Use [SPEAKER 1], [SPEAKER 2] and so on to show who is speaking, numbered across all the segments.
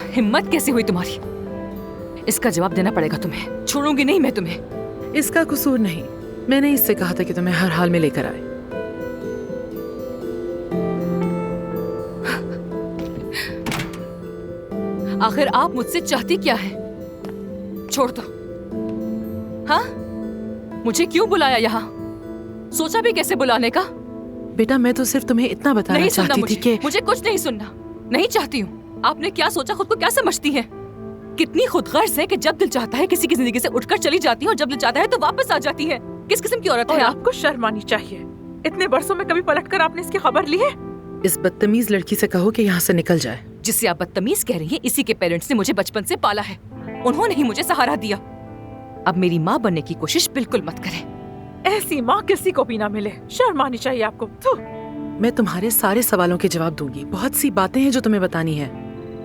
[SPEAKER 1] हिम्मत कैसी हुई तुम्हारी? इसका जवाब देना पड़ेगा तुम्हें। छोड़ूंगी नहीं मैं तुम्हें।
[SPEAKER 2] इसका कसूर नहीं, मैंने इससे कहा था कि तुम्हें हर हाल में लेकर आए।
[SPEAKER 1] आखिर आप मुझसे चाहती क्या है? छोड़ दो। हाँ, मुझे क्यों बुलाया यहाँ? सोचा भी कैसे बुलाने का?
[SPEAKER 2] बेटा मैं तो सिर्फ तुम्हें इतना बताना
[SPEAKER 1] नहीं सुनना
[SPEAKER 2] चाहती थी कि
[SPEAKER 1] मुझे कुछ नहीं सुनना। नहीं चाहती हूँ। आपने क्या सोचा, खुद को क्या समझती हैं? कितनी खुदगर्ज है कि जब दिल चाहता है किसी की जिंदगी से उठकर चली जाती है और जब दिल चाहता है तो वापस आ जाती है। किस किस्म की औरत है आप?
[SPEAKER 3] आपको शर्म आनी चाहिए। इतने बरसों में कभी पलटकर आपने इसकी खबर ली है?
[SPEAKER 2] इस बदतमीज लड़की से कहो कि यहाँ से निकल जाए।
[SPEAKER 1] जिससे आप बदतमीज कह रही हैं, इसी के पेरेंट्स ने मुझे बचपन से पाला है। उन्होंने ही मुझे सहारा दिया। अब मेरी माँ बनने की कोशिश बिल्कुल मत करें।
[SPEAKER 3] ऐसी माँ किसी को भी ना मिले। शर्म आनी चाहिए आपको। थू।
[SPEAKER 2] मैं तुम्हारे सारे सवालों के जवाब दूंगी। बहुत सी बातें हैं जो तुम्हें बतानी है।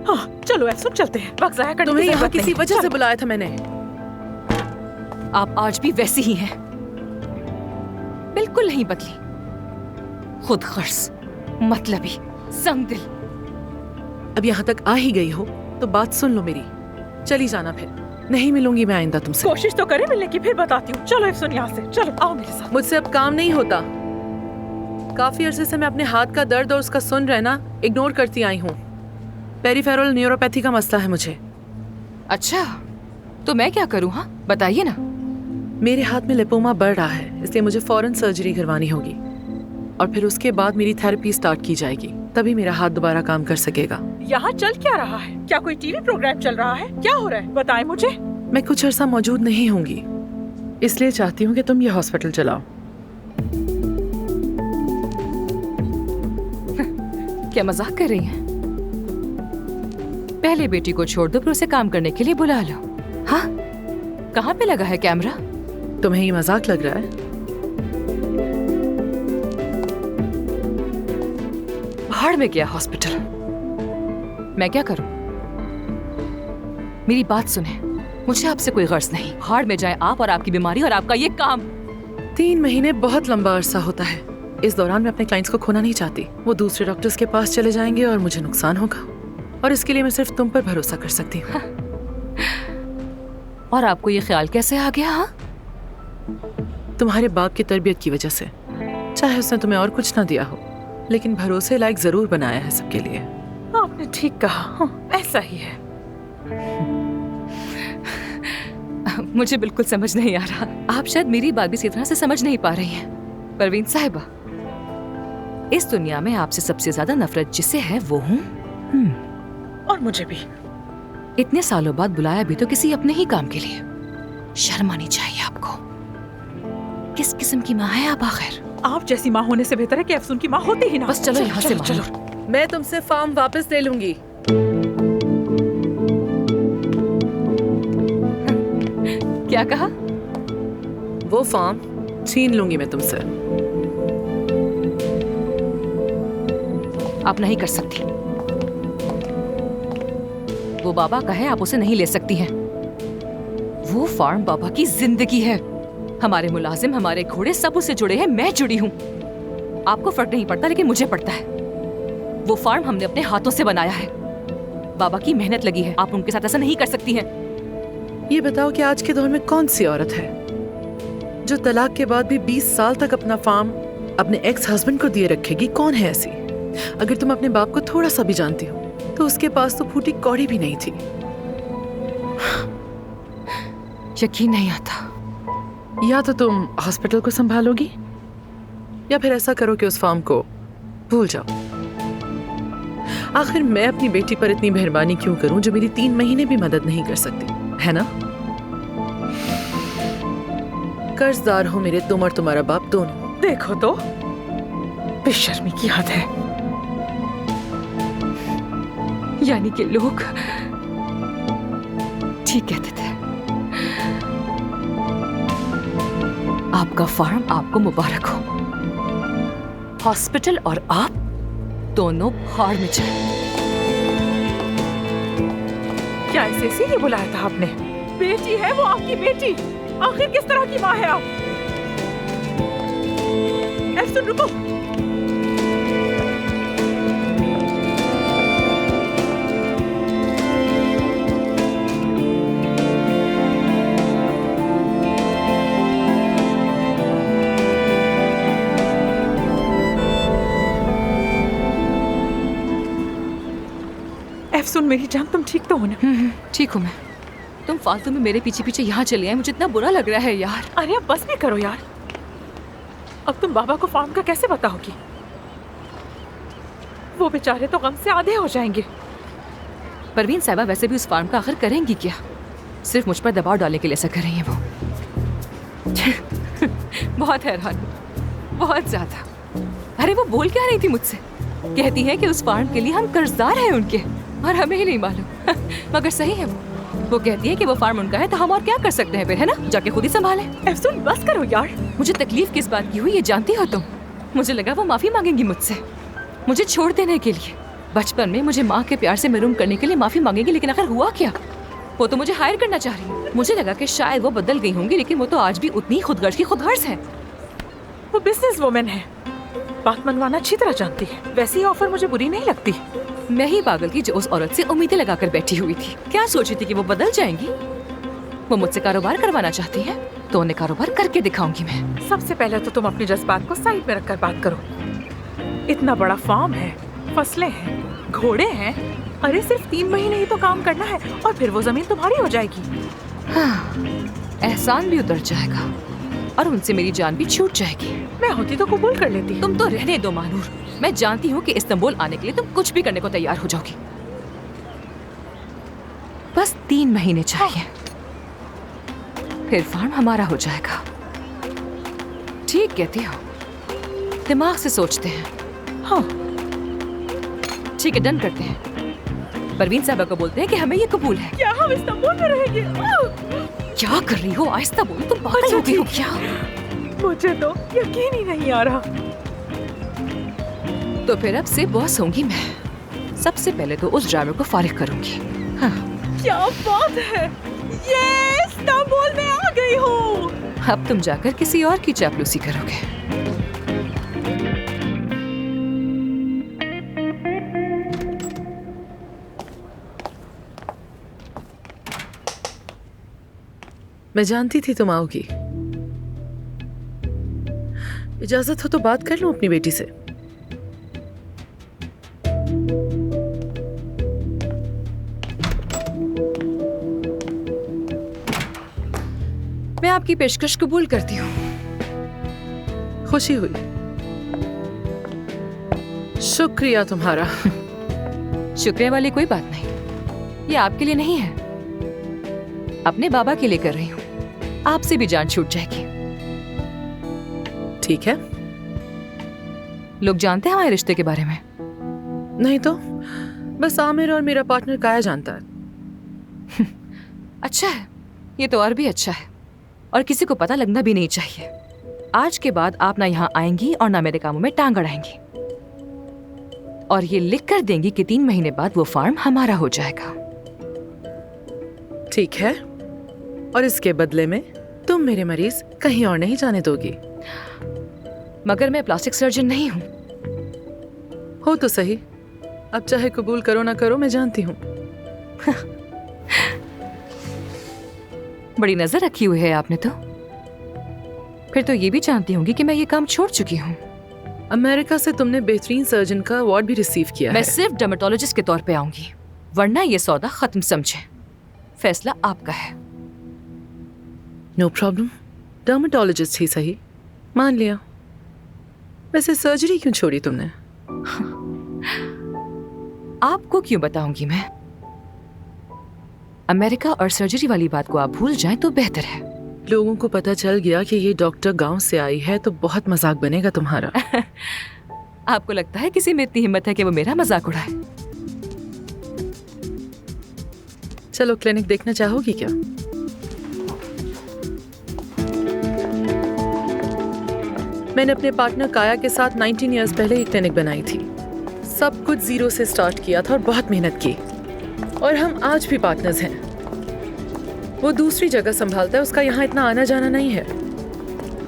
[SPEAKER 3] हाँ चलो एफसून चलते हैं। वक्त जाया करने
[SPEAKER 2] तुम्हें
[SPEAKER 3] की
[SPEAKER 2] यहाँ
[SPEAKER 3] जरूरत
[SPEAKER 2] किसी
[SPEAKER 3] नहीं।
[SPEAKER 2] वजह से
[SPEAKER 3] चलो।
[SPEAKER 2] बुलाया था मैंने।
[SPEAKER 1] आप आज भी वैसी ही हैं। बिल्कुल नहीं बदली। खुदगर्ज, मतलबी, संगदिल।
[SPEAKER 2] अब यहाँ तक आ ही गई हो तो बात सुन लो मेरी। चली जाना फिर। नहीं मिलूंगी मैं आइंदा तुमसे।
[SPEAKER 3] कोशिश तो करें मिलने की, फिर बताती हूँ। चलो एफसून यहाँ से। चलो आओ मेरे साथ।
[SPEAKER 2] मुझसे अब काम नहीं होता। काफी अरसे से मैं अपने हाथ का दर्द और उसका सुन रहना इग्नोर करती आई हूँ। पेरिफेरल न्यूरोपैथी का मसला है मुझे।
[SPEAKER 1] अच्छा, तो मैं क्या करूँ? हाँ बताइए ना।
[SPEAKER 2] मेरे हाथ में लिपोमा बढ़ रहा है, इसलिए मुझे फौरन सर्जरी करवानी होगी और फिर उसके बाद मेरी थेरेपी स्टार्ट की जाएगी। तभी मेरा हाथ दोबारा काम कर सकेगा।
[SPEAKER 3] यहाँ चल क्या रहा है? क्या कोई टीवी प्रोग्राम चल रहा है? क्या हो रहा है बताएं मुझे।
[SPEAKER 2] मैं कुछ अर्सा मौजूद नहीं होंगी, इसलिए चाहती हूँ कि तुम ये हॉस्पिटल चलाओ।
[SPEAKER 1] क्या मजाक कर रही हैं? पहले बेटी को छोड़ दो, फिर उसे काम करने के लिए बुला लो। हाँ, कहाँ पे लगा है कैमरा?
[SPEAKER 2] तुम्हें ये मजाक लग रहा है?
[SPEAKER 1] भाड़ में गया हॉस्पिटल। मैं क्या करूं? मेरी बात सुने, मुझे आपसे कोई गर्ज नहीं। भाड़ में जाए आप और आपकी बीमारी और आपका ये काम।
[SPEAKER 2] 3 महीने बहुत लंबा अरसा होता है। इस दौरान मैं अपने क्लाइंट्स को खोना नहीं चाहती। वो दूसरे डॉक्टर्स के पास चले जाएंगे और मुझे नुकसान होगा, और इसके लिए मैं सिर्फ तुम पर भरोसा कर सकती हूँ।
[SPEAKER 1] और आपको ये ख्याल कैसे आ गया? हाँ,
[SPEAKER 2] तुम्हारे बाप की तरबियत की वजह से। चाहे उसने तुम्हें और कुछ ना दिया हो, लेकिन भरोसे लायक जरूर बनाया है सबके लिए।
[SPEAKER 3] आपने ठीक कहा। हाँ, ऐसा ही है।
[SPEAKER 1] मुझे बिल्कुल समझ नहीं आ रहा। आप शायद मेरी बात भी इसी तरह से समझ नहीं पा रही हैं। परवीन साहिबा, इस दुनिया में आपसे सबसे ज्यादा नफरत जिसे है वो हूँ।
[SPEAKER 3] और मुझे भी।
[SPEAKER 1] इतने सालों बाद बुलाया भी तो किसी अपने ही काम के लिए। शर्म आनी चाहिए आपको। किस किस्म की माँ है आप आखिर?
[SPEAKER 3] आप जैसी माँ होने से बेहतर है कि अफसून की माँ होती ही ना।
[SPEAKER 1] बस चलो यहाँ से
[SPEAKER 3] चलो।
[SPEAKER 2] मैं तुमसे फार्म वापस ले लूंगी।
[SPEAKER 1] क्या कहा?
[SPEAKER 2] वो फार्म छीन लूंगी मैं तुमसे।
[SPEAKER 1] आप नहीं कर सकती। वो बाबा का है, आप उसे नहीं ले सकती हैं। वो फार्म बाबा की जिंदगी है। हमारे मुलाजिम, हमारे घोड़े सब उससे जुड़े हैं। मैं जुड़ी हूँ। आपको फर्क नहीं पड़ता, लेकिन मुझे पड़ता है। वो फार्म हमने अपने हाथों से बनाया है। बाबा की मेहनत लगी है। आप उनके साथ ऐसा नहीं कर सकती हैं।
[SPEAKER 2] ये बताओ कि आज के दौर में कौन सी औरत है जो तलाक के बाद भी 20 साल तक अपना फार्म अपने एक्स हस्बैंड को दिए रखेगी? कौन है ऐसी? अगर तुम अपने बाप को थोड़ा सा भी जानती हो तो उसके पास तो फूटी कौड़ी भी नहीं थी।
[SPEAKER 1] यकीन नहीं आता।
[SPEAKER 2] या तो तुम हॉस्पिटल को संभालोगी या फिर ऐसा करो कि उस फार्म को भूल जाओ। आखिर मैं अपनी बेटी पर इतनी मेहरबानी क्यों करूं जो मेरी 3 महीने भी मदद नहीं कर सकती, है ना? कर्जदार हो मेरे तुम और तुम्हारा बाप दोनों।
[SPEAKER 3] देखो तो, बेशर्मी की हद है।
[SPEAKER 1] यानी कि लोग ठीक कहते थे। आपका फार्म आपको मुबारक हो। हॉस्पिटल और आप दोनों भाड़ में जाए।
[SPEAKER 3] क्या ऐसे इसीलिए बुलाया था आपने? बेटी है वो आपकी बेटी। आखिर किस तरह की माँ है आप? एफसून रुको। सुन मेरी जान, तुम ठीक तो हो ना?
[SPEAKER 1] ठीक हूँ मैं। तुम फालतू में मेरे पीछे पीछे यहाँ चले आए, मुझे इतना बुरा लग रहा है यार।
[SPEAKER 3] अरे अब बस भी करो यार। अब तुम बाबा को फार्म का कैसे बताओगी? वो बेचारे तो गम से आधे हो जाएंगे।
[SPEAKER 1] परवीन साहिबा वैसे भी उस फार्म का आखिर करेंगी क्या? सिर्फ मुझ पर दबाव डालने के लिए ऐसा कर रही हैं वो। बहुत हैरान हूँ, बहुत ज्यादा। अरे वो बोल क्या रही थी मुझसे? कहती है कि उस फार्म के लिए हम कर्जदार हैं उनके, और हमें ही नहीं मालूम। मगर सही है वो कहती है कि वो फार्म उनका है तो हम और क्या कर सकते हैं फिर, है ना? जाके खुद ही संभालें।
[SPEAKER 3] अफसून बस करो यार।
[SPEAKER 1] मुझे तकलीफ किस बात की हुई ये जानती हो तुम? मुझे लगा वो माफी मांगेंगी मुझसे, मुझे छोड़ देने के लिए। बचपन में मुझे माँ के प्यार से महरूम करने के लिए माफी मांगेंगी, लेकिन आखिर हुआ क्या? वो तो मुझे हायर करना चाह रही है। मुझे लगा कि शायद वो बदल गई होंगी, लेकिन वो तो आज भी उतनी खुदगर्ज की खुदगर्ज है।
[SPEAKER 3] वो बिजनेस वुमेन है, बात मनवाना अच्छी तरह जानती है। वैसी ऑफर मुझे बुरी नहीं लगती।
[SPEAKER 1] मैं ही पागल थी जो उस औरत से उम्मीदें लगाकर बैठी हुई थी। क्या सोची थी कि वो बदल जाएंगी? वो मुझसे कारोबार करवाना चाहती है तो उन्हें कारोबार करके दिखाऊंगी मैं।
[SPEAKER 3] सबसे पहले तो तुम अपने जज्बात को साइड में रखकर बात करो। इतना बड़ा फार्म है, फसलें हैं, घोड़े हैं। अरे सिर्फ 3 महीने ही तो काम करना है और फिर वो जमीन तुम्हारी हो जाएगी।
[SPEAKER 1] हाँ, एहसान भी उतर जाएगा और उनसे मेरी जान भी छूट जाएगी।
[SPEAKER 3] मैं होती तो कबूल कर लेती।
[SPEAKER 1] तुम तो रहने दो मानूर। मैं जानती हूँ कि इस्तांबुल आने के लिए तुम कुछ भी करने को तैयार हो जाओगी। बस 3 महीने चाहिए, फिर फार्म हमारा हो जाएगा। ठीक कहती हो, दिमाग से सोचते हैं।
[SPEAKER 3] हाँ
[SPEAKER 1] ठीक है, डन करते हैं। परवीन साहबा को बोलते हैं कि हमें ये कबूल है।
[SPEAKER 3] क्या हम इस्तांबुल में रहेंगे?
[SPEAKER 1] क्या कर रही हो? आहिस्ता बोलो, तुम पागल हो गई हो क्या?
[SPEAKER 3] मुझे तो यकीन ही नहीं आ रहा।
[SPEAKER 1] तो फिर अब से बॉस होंगी मैं। सबसे पहले तो उस ड्राइवर को फारिग करूंगी। हाँ।
[SPEAKER 3] क्या बात है, ये इस्तांबुल में आ गई हूँ।
[SPEAKER 1] अब तुम जाकर किसी और की चापलूसी करोगे।
[SPEAKER 2] मैं जानती थी तुम आओगी। इजाजत हो तो बात कर लूं अपनी बेटी से।
[SPEAKER 1] मैं आपकी पेशकश कबूल करती हूँ।
[SPEAKER 2] खुशी हुई। शुक्रिया तुम्हारा।
[SPEAKER 1] शुक्रिया वाली कोई बात नहीं, ये आपके लिए नहीं है, अपने बाबा के लिए कर रही हूँ। आपसे भी जान छूट जाएगी।
[SPEAKER 2] ठीक है।
[SPEAKER 1] लोग जानते हैं हमारे रिश्ते के बारे में?
[SPEAKER 2] नहीं तो बस आमिर और मेरा पार्टनर काया जानता है।
[SPEAKER 1] अच्छा है, ये तो और भी अच्छा है, और किसी को पता लगना भी नहीं चाहिए। आज के बाद आप ना यहाँ आएंगी और ना मेरे कामों में टांग अड़ाएंगी, और ये लिख कर देंगी कि 3 महीने बाद वो फार्म हमारा हो जाएगा।
[SPEAKER 2] ठीक है, और इसके बदले में तुम मेरे मरीज कहीं और नहीं जाने दोगी।
[SPEAKER 1] मगर मैं प्लास्टिक सर्जन नहीं हूँ।
[SPEAKER 2] हो तो सही, अब चाहे कबूल करो ना करो, मैं जानती हूँ।
[SPEAKER 1] बड़ी नजर रखी हुई है आपने तो। फिर तो ये भी जानती होंगी कि मैं ये काम छोड़ चुकी हूँ।
[SPEAKER 2] अमेरिका से तुमने बेहतरीन सर्जन का अवार्ड भी रिसीव किया
[SPEAKER 1] मैं
[SPEAKER 2] है।
[SPEAKER 1] सिर्फ डर्मेटोलॉजिस्ट के तौर पे आऊंगी, वरना ये सौदा खत्म समझे। फैसला आपका है।
[SPEAKER 2] नो प्रॉब्लम, डर्मेटोलॉजिस्ट ही सही, मान लिया। वैसे सर्जरी क्यों छोड़ी तुमने?
[SPEAKER 1] आपको क्यों बताऊंगी मैं? अमेरिका और सर्जरी वाली बात को आप भूल जाएं तो बेहतर है।
[SPEAKER 2] लोगों को पता चल गया कि ये डॉक्टर गांव से आई है तो बहुत मजाक बनेगा तुम्हारा।
[SPEAKER 1] आपको लगता है किसी में इतनी हिम्मत है कि वो मेरा मजाक उड़ाए?
[SPEAKER 2] चलो क्लिनिक देखना चाहोगी क्या? मैंने अपने पार्टनर काया के साथ 19 इयर्स पहले एक क्लिनिक बनाई थी। सब कुछ जीरो से स्टार्ट किया था और बहुत मेहनत की, और हम आज भी पार्टनर्स हैं। वो दूसरी जगह संभालता है, उसका यहाँ इतना आना जाना नहीं है।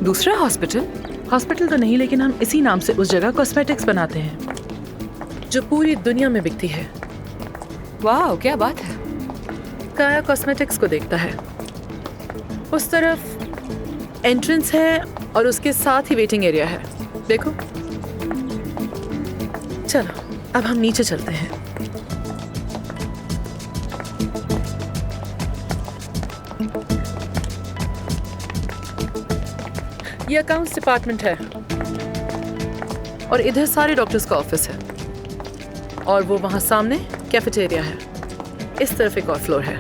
[SPEAKER 1] दूसरा हॉस्पिटल?
[SPEAKER 2] हॉस्पिटल तो नहीं, लेकिन हम इसी नाम से उस जगह कॉस्मेटिक्स बनाते हैं जो पूरी दुनिया में बिकती है।
[SPEAKER 1] वाह, क्या बात है।
[SPEAKER 2] काया कॉस्मेटिक्स को देखता है। उस तरफ एंट्रेंस है और उसके साथ ही वेटिंग एरिया है। देखो, चलो अब हम नीचे चलते हैं। ये अकाउंट्स डिपार्टमेंट है और इधर सारे डॉक्टर्स का ऑफिस है और वो वहां सामने कैफेटेरिया है। इस तरफ एक और फ्लोर है।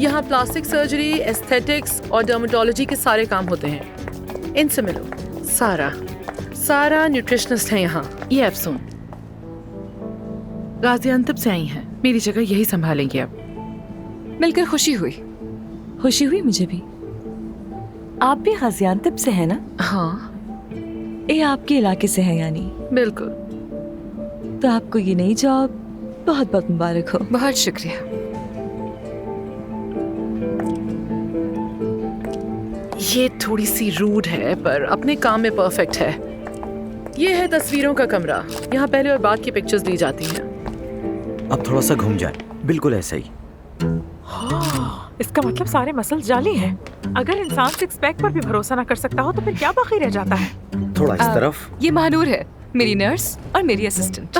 [SPEAKER 2] यहाँ प्लास्टिक सर्जरी, एस्थेटिक्स और डर्मेटोलॉजी के सारे काम होते हैं। इनसे मिलो। सारा न्यूट्रिशनिस्ट है यहाँ। ये अफसून गाजियाबाद से आई हैं। मेरी जगह यही संभालेंगे अब।
[SPEAKER 1] मिलकर खुशी हुई
[SPEAKER 4] मुझे भी। आप भी गाजियाबाद से हैं ना?
[SPEAKER 2] हाँ
[SPEAKER 4] ये आपके इलाके से है यानी?
[SPEAKER 2] बिल्कुल।
[SPEAKER 4] तो आपको ये नई जॉब बहुत बहुत मुबारक हो।
[SPEAKER 1] बहुत शुक्रिया।
[SPEAKER 2] ये थोड़ी सी रूड है पर अपने काम में परफेक्ट है। ये है तस्वीरों का कमरा। यहाँ पहले और बाद की पिक्चर्स ली जाती हैं।
[SPEAKER 5] अब थोड़ा सा घूम जाए। बिल्कुल ऐसा ही।
[SPEAKER 3] हाँ, इसका मतलब सारे मसल जाली हैं। अगर इंसान सिक्स पैक पर भी भरोसा ना कर सकता हो तो फिर क्या बाकी रह जाता है?
[SPEAKER 5] थोड़ा इस तरफ।
[SPEAKER 1] ये महानूर है, मेरी नर्स और मेरी असिस्टेंट।